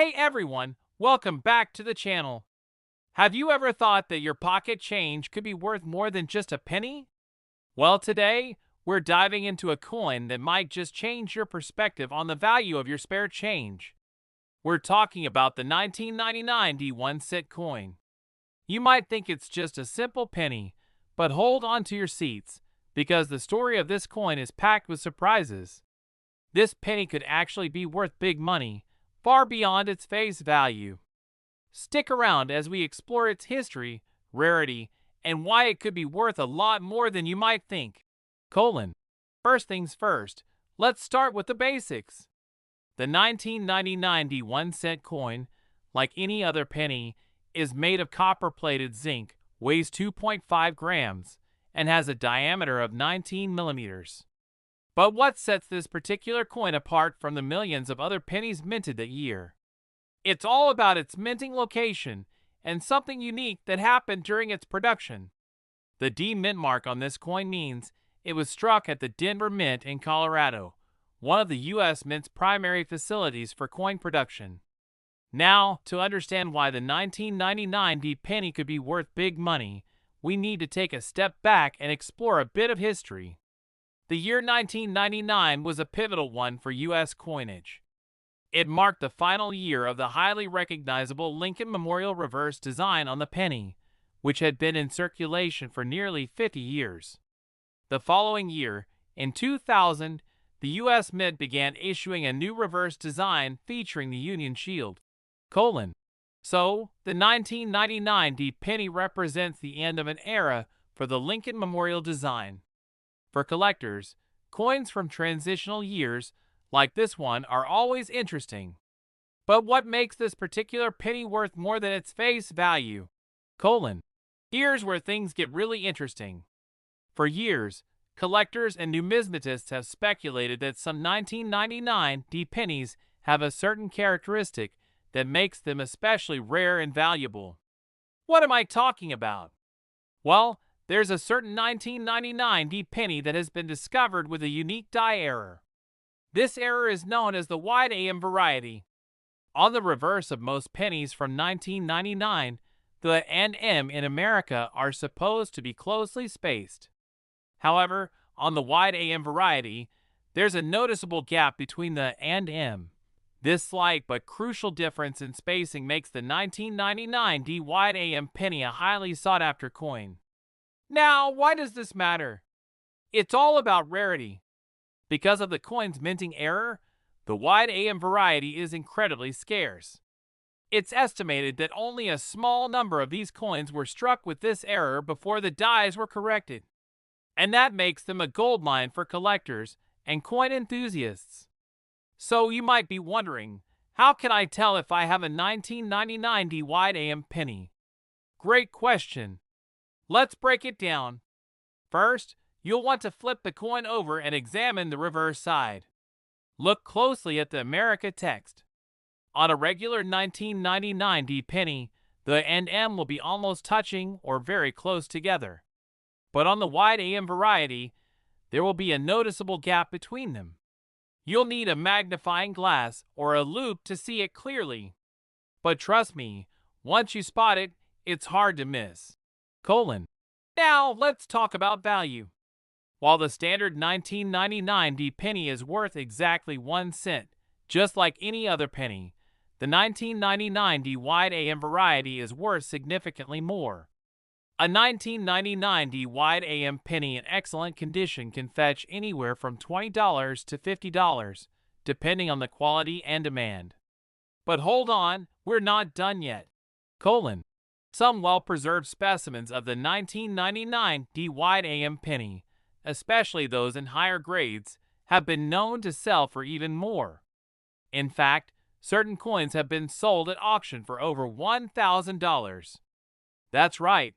Hey everyone, welcome back to the channel. Have you ever thought that your pocket change could be worth more than just a penny? Well, today, we're diving into a coin that might just change your perspective on the value of your spare change. We're talking about the 1999 D1 coin. You might think it's just a simple penny, but hold on to your seats, because the story of this coin is packed with surprises. This penny could actually be worth big money, far beyond its face value. Stick around as we explore its history, rarity, and why it could be worth a lot more than you might think. First things first, let's start with the basics. The 1999 D1 coin, like any other penny, is made of copper-plated zinc, weighs 2.5 grams, and has a diameter of 19 millimeters. But what sets this particular coin apart from the millions of other pennies minted that year? It's all about its minting location and something unique that happened during its production. The D mint mark on this coin means it was struck at the Denver Mint in Colorado, one of the U.S. Mint's primary facilities for coin production. Now, to understand why the 1999 D penny could be worth big money, we need to take a step back and explore a bit of history. The year 1999 was a pivotal one for U.S. coinage. It marked the final year of the highly recognizable Lincoln Memorial reverse design on the penny, which had been in circulation for nearly 50 years. The following year, in 2000, the U.S. Mint began issuing a new reverse design featuring the Union Shield. So, the 1999 D penny represents the end of an era for the Lincoln Memorial design. For collectors, coins from transitional years, like this one, are always interesting. But what makes this particular penny worth more than its face value? Here's where things get really interesting. For years, collectors and numismatists have speculated that some 1999 D pennies have a certain characteristic that makes them especially rare and valuable. What am I talking about? Well, there's a certain 1999 D penny that has been discovered with a unique die error. This error is known as the wide AM variety. On the reverse of most pennies from 1999, the and M in America are supposed to be closely spaced. However, on the wide AM variety, there's a noticeable gap between the and M. This slight but crucial difference in spacing makes the 1999 D wide AM penny a highly sought-after coin. Now, why does this matter? It's all about rarity. Because of the coin's minting error, the wide AM variety is incredibly scarce. It's estimated that only a small number of these coins were struck with this error before the dies were corrected. And that makes them a goldmine for collectors and coin enthusiasts. So you might be wondering, how can I tell if I have a 1999 D wide AM penny? Great question. Let's break it down. First, you'll want to flip the coin over and examine the reverse side. Look closely at the America text. On a regular 1999 D penny, the and M will be almost touching or very close together. But on the wide AM variety, there will be a noticeable gap between them. You'll need a magnifying glass or a loupe to see it clearly. But trust me, once you spot it, it's hard to miss. Now, let's talk about value. While the standard 1999 D penny is worth exactly 1 cent, just like any other penny, the 1999 D wide AM variety is worth significantly more. A 1999 D wide AM penny in excellent condition can fetch anywhere from $20 to $50, depending on the quality and demand. But hold on, we're not done yet. Some well-preserved specimens of the 1999 D wide AM penny, especially those in higher grades, have been known to sell for even more. In fact, certain coins have been sold at auction for over $1,000. That's right,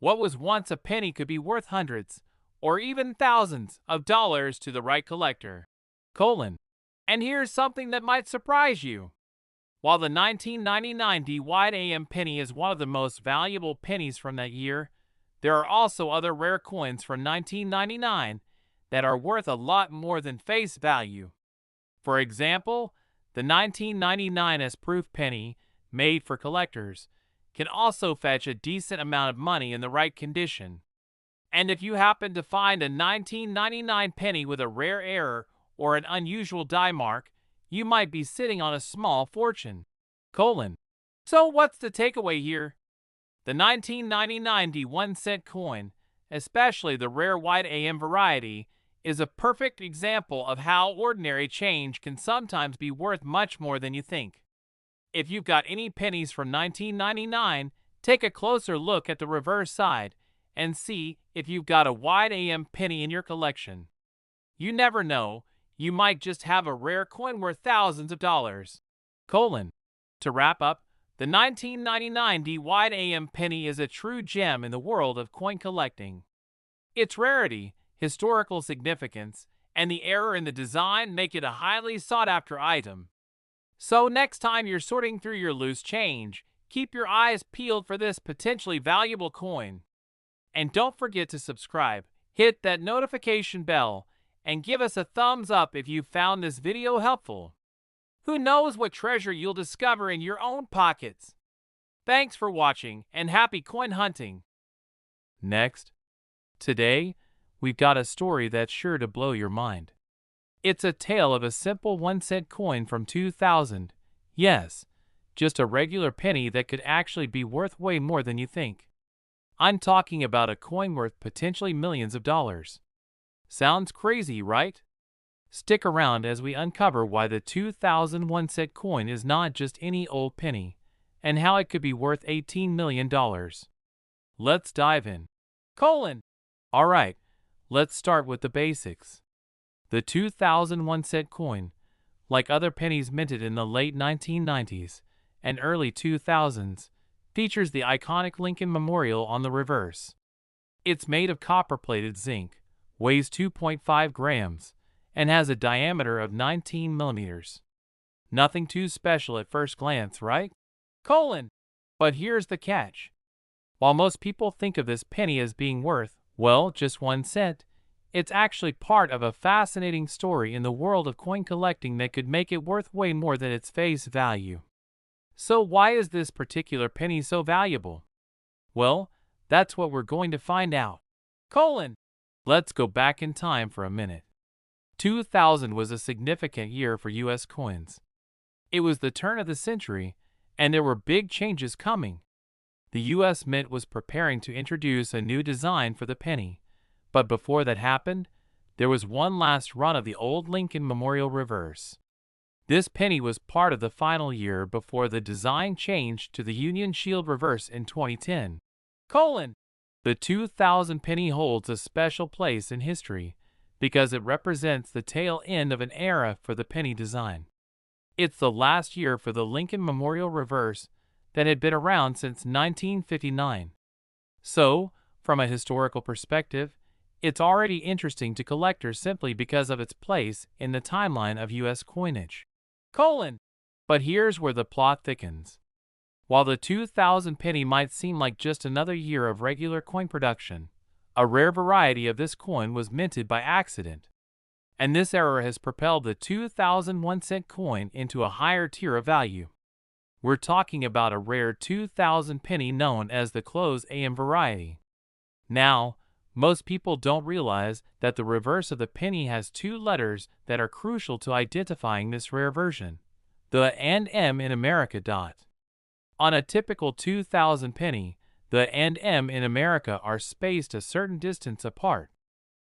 what was once a penny could be worth hundreds, or even thousands, of dollars to the right collector. And here's something that might surprise you. While the 1999 D wide AM penny is one of the most valuable pennies from that year, there are also other rare coins from 1999 that are worth a lot more than face value. For example, the 1999 as proof penny, made for collectors, can also fetch a decent amount of money in the right condition. And if you happen to find a 1999 penny with a rare error or an unusual die mark, you might be sitting on a small fortune. So what's the takeaway here? The 1999 D1 cent coin, especially the rare white AM variety, is a perfect example of how ordinary change can sometimes be worth much more than you think. If you've got any pennies from 1999, take a closer look at the reverse side and see if you've got a white AM penny in your collection. You never know, you might just have a rare coin worth thousands of dollars. To wrap up, the 1999 D white AM penny is a true gem in the world of coin collecting. Its rarity, historical significance, and the error in the design make it a highly sought-after item. So next time you're sorting through your loose change, keep your eyes peeled for this potentially valuable coin. And don't forget to subscribe, hit that notification bell, and give us a thumbs up if you found this video helpful. Who knows what treasure you'll discover in your own pockets? Thanks for watching and happy coin hunting! Next. Today, we've got a story that's sure to blow your mind. It's a tale of a simple 1 cent coin from 2000. Yes, just a regular penny that could actually be worth way more than you think. I'm talking about a coin worth potentially millions of dollars. Sounds crazy, right? Stick around as we uncover why the 2000 1 cent coin is not just any old penny, and how it could be worth $18 million. Let's dive in. Alright, let's start with the basics. The 2000 1 cent coin, like other pennies minted in the late 1990s and early 2000s, features the iconic Lincoln Memorial on the reverse. It's made of copper-plated zinc, weighs 2.5 grams, and has a diameter of 19 millimeters. Nothing too special at first glance, right? But here's the catch. While most people think of this penny as being worth, well, just 1 cent, it's actually part of a fascinating story in the world of coin collecting that could make it worth way more than its face value. So why is this particular penny so valuable? Well, that's what we're going to find out. Let's go back in time for a minute. 2000 was a significant year for U.S. coins. It was the turn of the century, and there were big changes coming. The U.S. Mint was preparing to introduce a new design for the penny, but before that happened, there was one last run of the old Lincoln Memorial reverse. This penny was part of the final year before the design changed to the Union Shield reverse in 2010. The 2000 penny holds a special place in history because it represents the tail end of an era for the penny design. It's the last year for the Lincoln Memorial reverse that had been around since 1959. So, from a historical perspective, it's already interesting to collectors simply because of its place in the timeline of U.S. coinage. But here's where the plot thickens. While the 2000 penny might seem like just another year of regular coin production, a rare variety of this coin was minted by accident. And this error has propelled the 2000 1 cent coin into a higher tier of value. We're talking about a rare 2000 penny known as the close AM variety. Now, most people don't realize that the reverse of the penny has two letters that are crucial to identifying this rare version, the and M in America dot. On a typical 2000 penny, the and M in America are spaced a certain distance apart.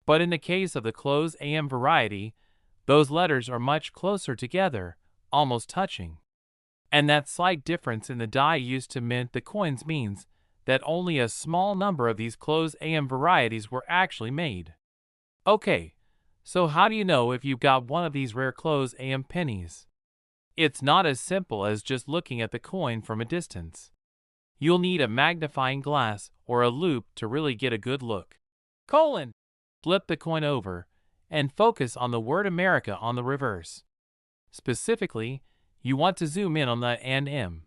But in the case of the close AM variety, those letters are much closer together, almost touching. And that slight difference in the die used to mint the coins means that only a small number of these close AM varieties were actually made. Okay, so how do you know if you've got one of these rare close AM pennies? It's not as simple as just looking at the coin from a distance. You'll need a magnifying glass or a loupe to really get a good look. Flip the coin over and focus on the word America on the reverse. Specifically, you want to zoom in on the and M.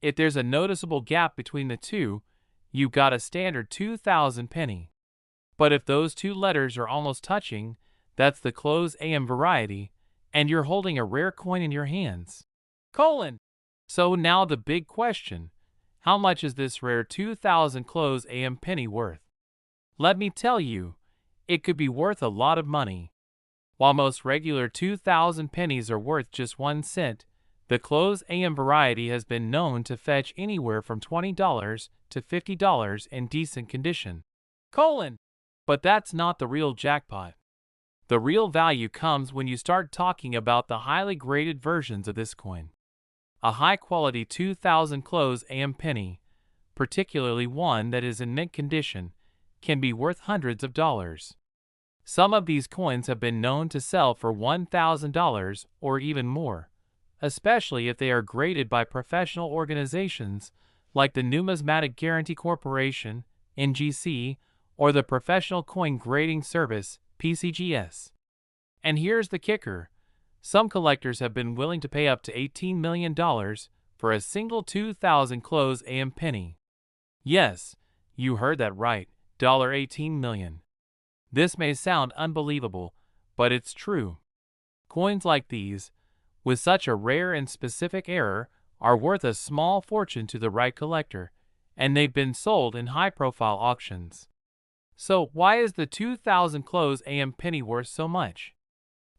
If there's a noticeable gap between the two, you've got a standard 2000 penny. But if those two letters are almost touching, that's the close AM variety, and you're holding a rare coin in your hands. Colon. So now the big question, how much is this rare 2000 close AM penny worth? Let me tell you, it could be worth a lot of money. While most regular 2000 pennies are worth just 1 cent, the close AM variety has been known to fetch anywhere from $20 to $50 in decent condition. Colon. But that's not the real jackpot. The real value comes when you start talking about the highly graded versions of this coin. A high-quality 2000 close AM penny, particularly one that is in mint condition, can be worth hundreds of dollars. Some of these coins have been known to sell for $1,000 or even more, especially if they are graded by professional organizations like the Numismatic Guarantee Corporation, NGC, or the Professional Coin Grading Service, PCGS. And here's the kicker. Some collectors have been willing to pay up to $18 million for a single 2000 close AM penny. Yes, you heard that right, $18 million. This may sound unbelievable, but it's true. Coins like these, with such a rare and specific error, are worth a small fortune to the right collector, and they've been sold in high-profile auctions. So why is the 2000 close AM penny worth so much?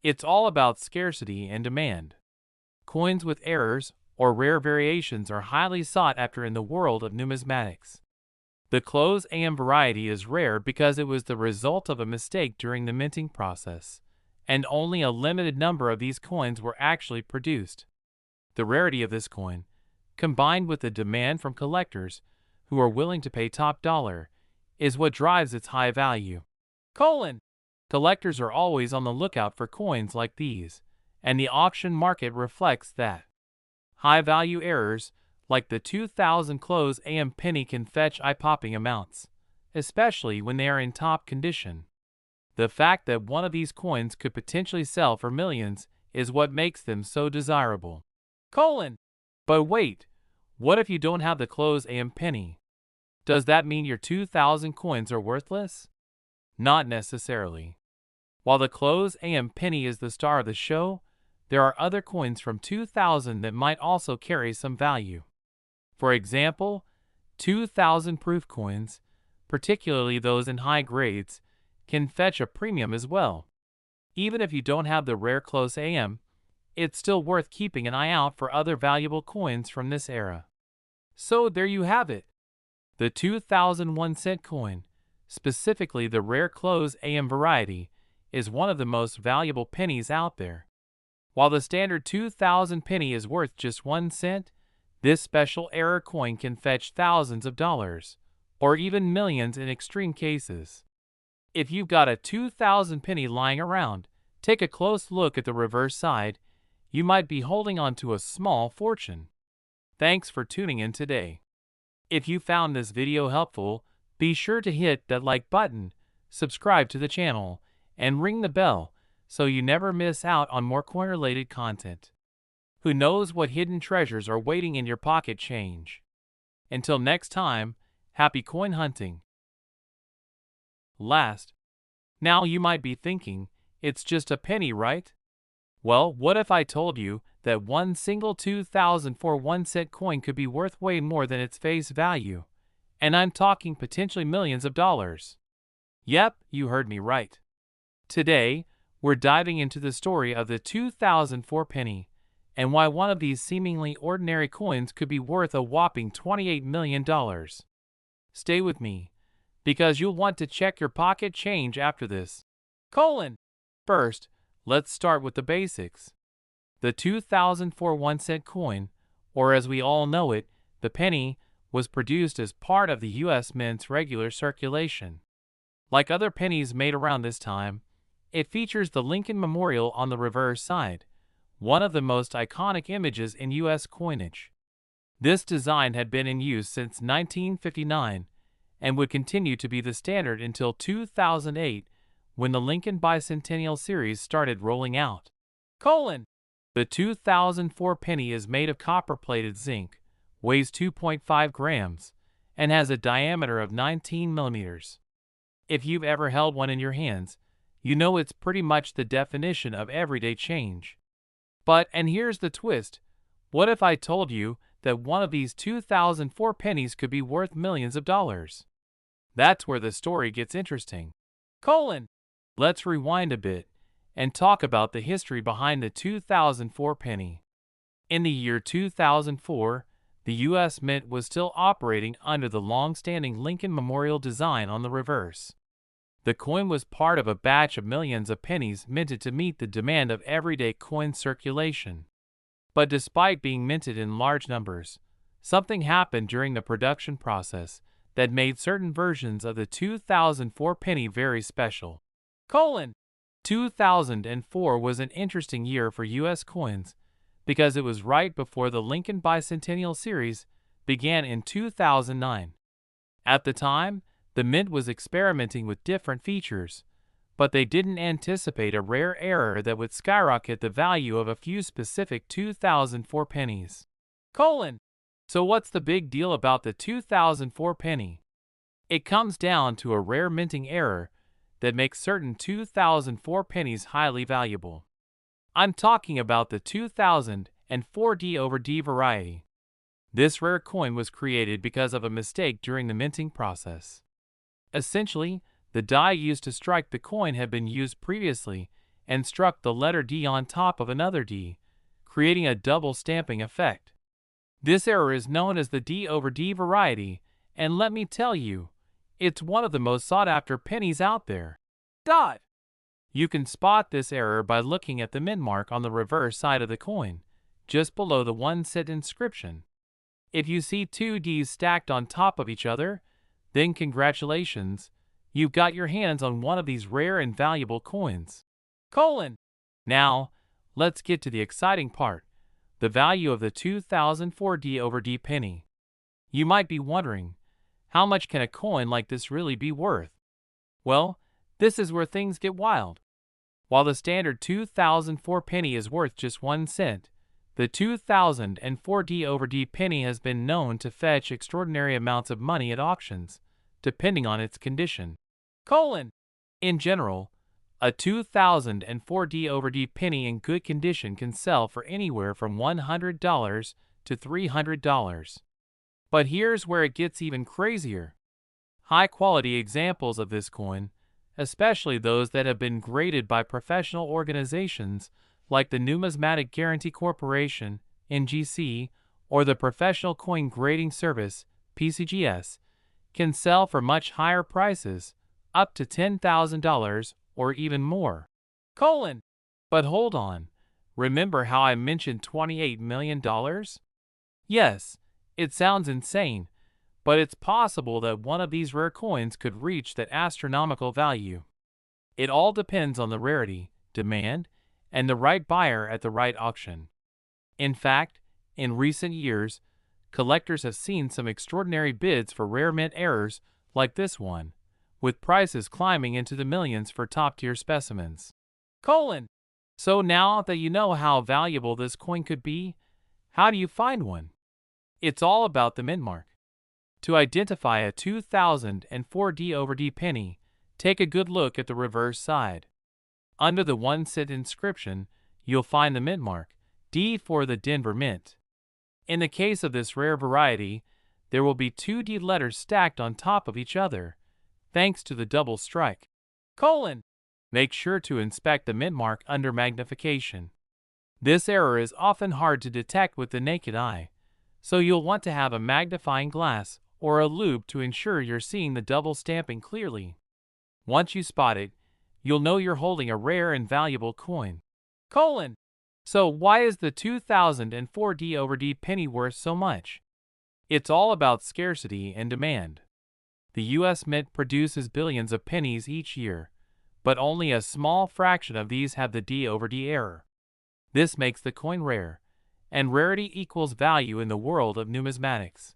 It's all about scarcity and demand. Coins with errors or rare variations are highly sought after in the world of numismatics. The close AM variety is rare because it was the result of a mistake during the minting process, and only a limited number of these coins were actually produced. The rarity of this coin, combined with the demand from collectors who are willing to pay top dollar, is what drives its high value. Collectors are always on the lookout for coins like these, and the auction market reflects that. High-value errors, like the 2000 close AM penny, can fetch eye-popping amounts, especially when they are in top condition. The fact that one of these coins could potentially sell for millions is what makes them so desirable. But wait, what if you don't have the close AM penny? Does that mean your 2000 coins are worthless? Not necessarily. While the close AM penny is the star of the show, there are other coins from 2000 that might also carry some value. For example, 2000 proof coins, particularly those in high grades, can fetch a premium as well. Even if you don't have the rare close AM, it's still worth keeping an eye out for other valuable coins from this era. So there you have it. The 2001 cent coin, specifically the rare close AM variety, is one of the most valuable pennies out there. While the standard 2000 penny is worth just 1 cent, this special error coin can fetch thousands of dollars, or even millions in extreme cases. If you've got a 2000 penny lying around, take a close look at the reverse side. You might be holding on to a small fortune. Thanks for tuning in today. If you found this video helpful, be sure to hit that like button, subscribe to the channel, and ring the bell so you never miss out on more coin-related content. Who knows what hidden treasures are waiting in your pocket change? Until next time, happy coin hunting. Last. Now you might be thinking, it's just a penny, right? Well, what if I told you that one single 2004 1-cent coin could be worth way more than its face value? And I'm talking potentially millions of dollars. Yep, you heard me right. Today, we're diving into the story of the 2004 penny, and why one of these seemingly ordinary coins could be worth a whopping $28 million. Stay with me, because you'll want to check your pocket change after this. First, let's start with the basics. The 2004 1-cent coin, or as we all know it, the penny, was produced as part of the U.S. Mint's regular circulation. Like other pennies made around this time, it features the Lincoln Memorial on the reverse side, one of the most iconic images in U.S. coinage. This design had been in use since 1959 and would continue to be the standard until 2008, when the Lincoln Bicentennial Series started rolling out. The 2004 penny is made of copper-plated zinc, weighs 2.5 grams, and has a diameter of 19 millimeters. If you've ever held one in your hands, you know it's pretty much the definition of everyday change. But, and here's the twist, what if I told you that one of these 2004 pennies could be worth millions of dollars? That's where the story gets interesting. Let's rewind a bit and talk about the history behind the 2004 penny. In the year 2004, the U.S. Mint was still operating under the long-standing Lincoln Memorial design on the reverse. The coin was part of a batch of millions of pennies minted to meet the demand of everyday coin circulation. But despite being minted in large numbers, something happened during the production process that made certain versions of the 2004 penny very special. 2004 was an interesting year for U.S. coins because it was right before the Lincoln Bicentennial Series began in 2009. At the time, the Mint was experimenting with different features, but they didn't anticipate a rare error that would skyrocket the value of a few specific 2004 pennies. So what's the big deal about the 2004 penny? It comes down to a rare minting error that makes certain 2004 pennies highly valuable. I'm talking about the 2004 D/D variety. This rare coin was created because of a mistake during the minting process. Essentially, the die used to strike the coin had been used previously and struck the letter D on top of another D, creating a double stamping effect. This error is known as the D/D variety, and let me tell you, it's one of the most sought-after pennies out there. You can spot this error by looking at the mint mark on the reverse side of the coin, just below the 1 cent inscription. If you see two D's stacked on top of each other, then congratulations, you've got your hands on one of these rare and valuable coins. Now, let's get to the exciting part, the value of the 2004 D/D penny. You might be wondering, how much can a coin like this really be worth? Well, this is where things get wild. While the standard 2004 penny is worth just 1 cent, the 2004 D/D penny has been known to fetch extraordinary amounts of money at auctions, depending on its condition. In general, a 2004 D/D penny in good condition can sell for anywhere from $100 to $300. But here's where it gets even crazier. High-quality examples of this coin, especially those that have been graded by professional organizations like the Numismatic Guarantee Corporation, NGC, or the Professional Coin Grading Service, PCGS, can sell for much higher prices, up to $10,000 or even more. But hold on, remember how I mentioned $28 million? Yes, it sounds insane, but it's possible that one of these rare coins could reach that astronomical value. It all depends on the rarity, demand, and the right buyer at the right auction. In fact, in recent years, collectors have seen some extraordinary bids for rare mint errors like this one, with prices climbing into the millions for top-tier specimens. So now that you know how valuable this coin could be, how do you find one? It's all about the mint mark. To identify a 2004 D/D penny, take a good look at the reverse side. Under the 1 cent inscription, you'll find the mint mark, D for the Denver Mint. In the case of this rare variety, there will be two D letters stacked on top of each other, thanks to the double strike. Make sure to inspect the mint mark under magnification. This error is often hard to detect with the naked eye, so you'll want to have a magnifying glass or a loupe to ensure you're seeing the double stamping clearly. Once you spot it, you'll know you're holding a rare and valuable coin. So why is the 2004 D/D penny worth so much? It's all about scarcity and demand. The U.S. Mint produces billions of pennies each year, but only a small fraction of these have the D/D error. This makes the coin rare, and rarity equals value in the world of numismatics.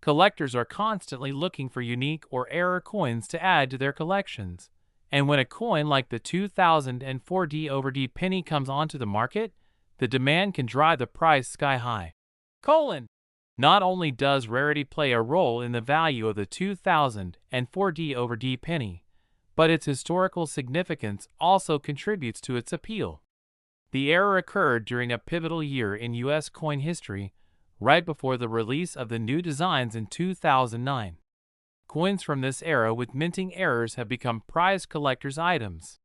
Collectors are constantly looking for unique or error coins to add to their collections, and when a coin like the 2004 D/D penny comes onto the market, the demand can drive the price sky high. Not only does rarity play a role in the value of the 2004 D/D penny, but its historical significance also contributes to its appeal. The error occurred during a pivotal year in U.S. coin history, right before the release of the new designs in 2009. Coins from this era with minting errors have become prized collector's items.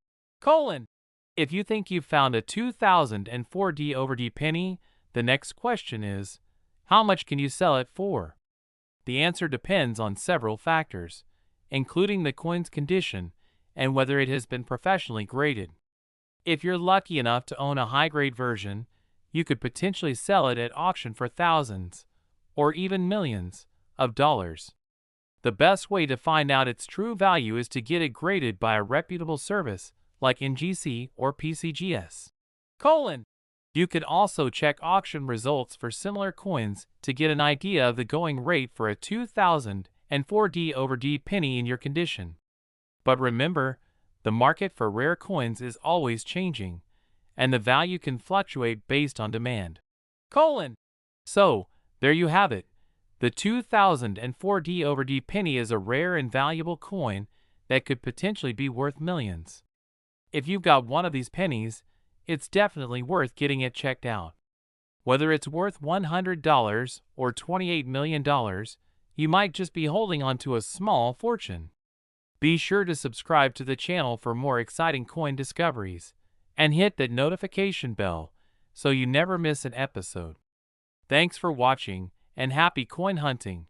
If you think you've found a 2004 D/D penny, the next question is, how much can you sell it for? The answer depends on several factors, including the coin's condition and whether it has been professionally graded. If you're lucky enough to own a high-grade version, you could potentially sell it at auction for thousands, or even millions, of dollars. The best way to find out its true value is to get it graded by a reputable service like NGC or PCGS. You could also check auction results for similar coins to get an idea of the going rate for a 2004 D/D penny in your condition. But remember, the market for rare coins is always changing, and the value can fluctuate based on demand. So, there you have it. The 2004 D/D penny is a rare and valuable coin that could potentially be worth millions. If you've got one of these pennies, it's definitely worth getting it checked out. Whether it's worth $100 or $28 million, you might just be holding on to a small fortune. Be sure to subscribe to the channel for more exciting coin discoveries, and hit that notification bell so you never miss an episode. Thanks for watching, and happy coin hunting!